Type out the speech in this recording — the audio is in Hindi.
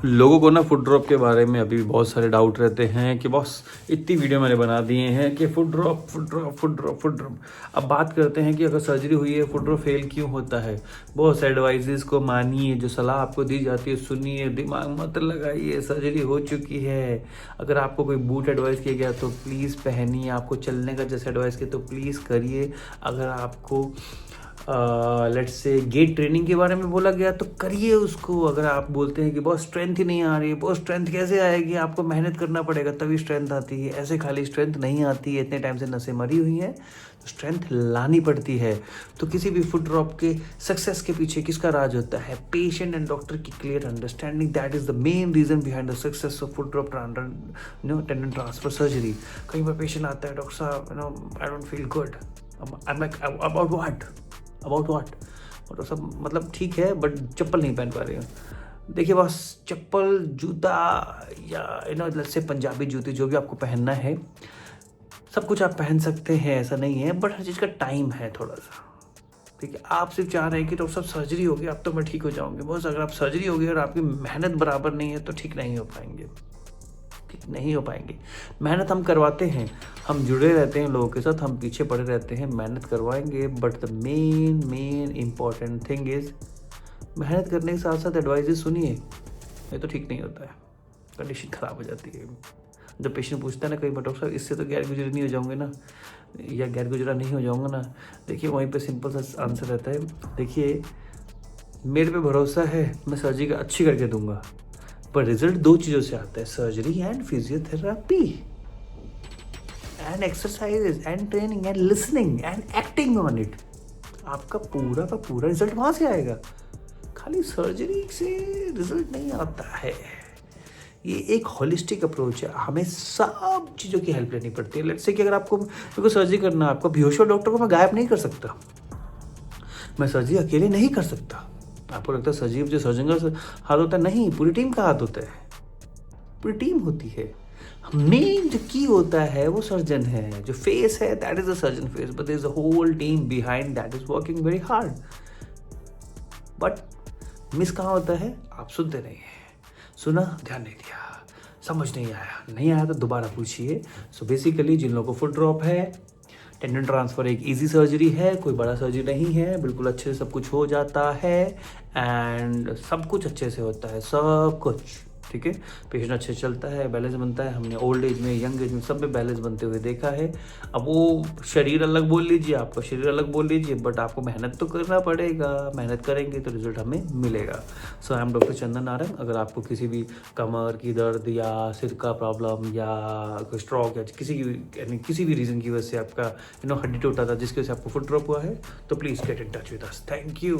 लोगों को ना फुट ड्रॉप के बारे में अभी बहुत सारे डाउट रहते हैं कि बॉस इतनी वीडियो मैंने बना दिए हैं कि foot drop foot drop foot drop foot drop. अब बात करते हैं कि अगर सर्जरी हुई है फुट ड्रॉप फेल क्यों होता है। बहुत से एडवाइजेस को मानिए, जो सलाह आपको दी जाती है सुनिए, दिमाग मत लगाइए। सर्जरी हो चुकी है, अगर आपको कोई बूट एडवाइस किया गया तो प्लीज़ पहनिए। आपको चलने का जैसे एडवाइस किया तो प्लीज़ करिए। अगर आपको लेट्स से गेट ट्रेनिंग के बारे में बोला गया तो करिए उसको। अगर आप बोलते हैं कि बहुत स्ट्रेंथ ही नहीं आ रही है, बहुत स्ट्रेंथ कैसे आएगी, आपको मेहनत करना पड़ेगा तभी स्ट्रेंथ आती है, ऐसे खाली स्ट्रेंथ नहीं आती है। इतने टाइम से नसें मरी हुई हैं तो स्ट्रेंथ लानी पड़ती है। तो किसी भी फुट ड्रॉप के सक्सेस के पीछे किसका राज होता है? पेशेंट एंड डॉक्टर की clear understanding. That is the main reason behind the success of foot drop tendon transfer surgery. कई बार पेशेंट आता है, डॉक्टर साहब I don't feel good. I am like about what? About what? और सब मतलब ठीक है बट चप्पल नहीं पहन पा रही हूँ। देखिए बस चप्पल, जूता या जैसे पंजाबी जूती जो भी आपको पहनना है सब कुछ आप पहन सकते हैं, ऐसा नहीं है, बट हर चीज़ का टाइम है थोड़ा सा। ठीक है, आप सिर्फ चाह रहे हैं कि तो सब सर्जरी होगी अब तो मैं ठीक हो जाऊंगी। बस अगर आप सर्जरी होगी और आपकी मेहनत बराबर नहीं है तो ठीक नहीं हो पाएंगे, ठीक नहीं हो पाएंगे। मेहनत हम करवाते हैं, हम जुड़े रहते हैं लोगों के साथ, हम पीछे पड़े रहते हैं, मेहनत करवाएंगे। But the main important thing is मेहनत करने के साथ साथ एडवाइजेस सुनिए। ये तो ठीक नहीं होता है, कंडीशन ख़राब हो जाती है। जब पेशेंट पूछता है ना कई बार, डॉक्टर साहब इससे तो गैर गुजरी नहीं हो जाऊंगे ना, या गैर गुजरा नहीं हो जाऊंगा ना। देखिए वहीं पे सिंपल सा आंसर रहता है, देखिए मेरे पे भरोसा है, मैं सर्जरी अच्छी करके दूंगा। पर रिजल्ट दो चीज़ों से आता है, surgery and physiotherapy and exercises and training and listening and acting on it. आपका पूरा का पूरा रिजल्ट वहाँ से आएगा, खाली सर्जरी से रिजल्ट नहीं आता है। ये एक होलिस्टिक अप्रोच है, हमें सब चीज़ों की हेल्प लेनी पड़ती है। लेट्स से कि अगर आपको सर्जरी करना है, आपका बेहोश डॉक्टर को मैं गायब नहीं कर सकता, मैं सर्जरी अकेले नहीं कर सकता। आपको लगता है सर्जरी जो सर्जन का हाथ होता है, नहीं, पूरी टीम का हाथ होता है, पूरी टीम होती है। मेन जो की होता है वो सर्जन है, जो फेस है that is a surgeon face, but there is a whole team behind that is working very hard. But miss कहाँ होता है? आप सुनते नहीं है। सुना, ध्यान नहीं दिया, समझ नहीं आया तो दोबारा पूछिए। सो बेसिकली जिन लोगों को फुट ड्रॉप है, टेंडन ट्रांसफ़र एक इजी सर्जरी है, कोई बड़ा सर्जरी नहीं है, बिल्कुल अच्छे से सब कुछ हो जाता है एंड सब कुछ अच्छे से होता है, सब कुछ ठीक है। पेशेंट अच्छे से चलता है, बैलेंस बनता है। हमने ओल्ड एज में, यंग एज में सब में बैलेंस बनते हुए देखा है। अब वो शरीर अलग बोल लीजिए, आपका शरीर अलग बोल लीजिए, बट आपको मेहनत तो करना पड़ेगा। मेहनत करेंगे तो रिजल्ट हमें मिलेगा। सो आई एम डॉक्टर चंदन नारंग। अगर आपको किसी भी कमर की दर्द या सिर का प्रॉब्लम या कोई स्ट्रोक या किसी भी रीज़न की वजह से आपका हड्डी टूटा था जिसकी वजह से आपको फुट ड्रॉप हुआ है, तो please get in touch with us. Thank you.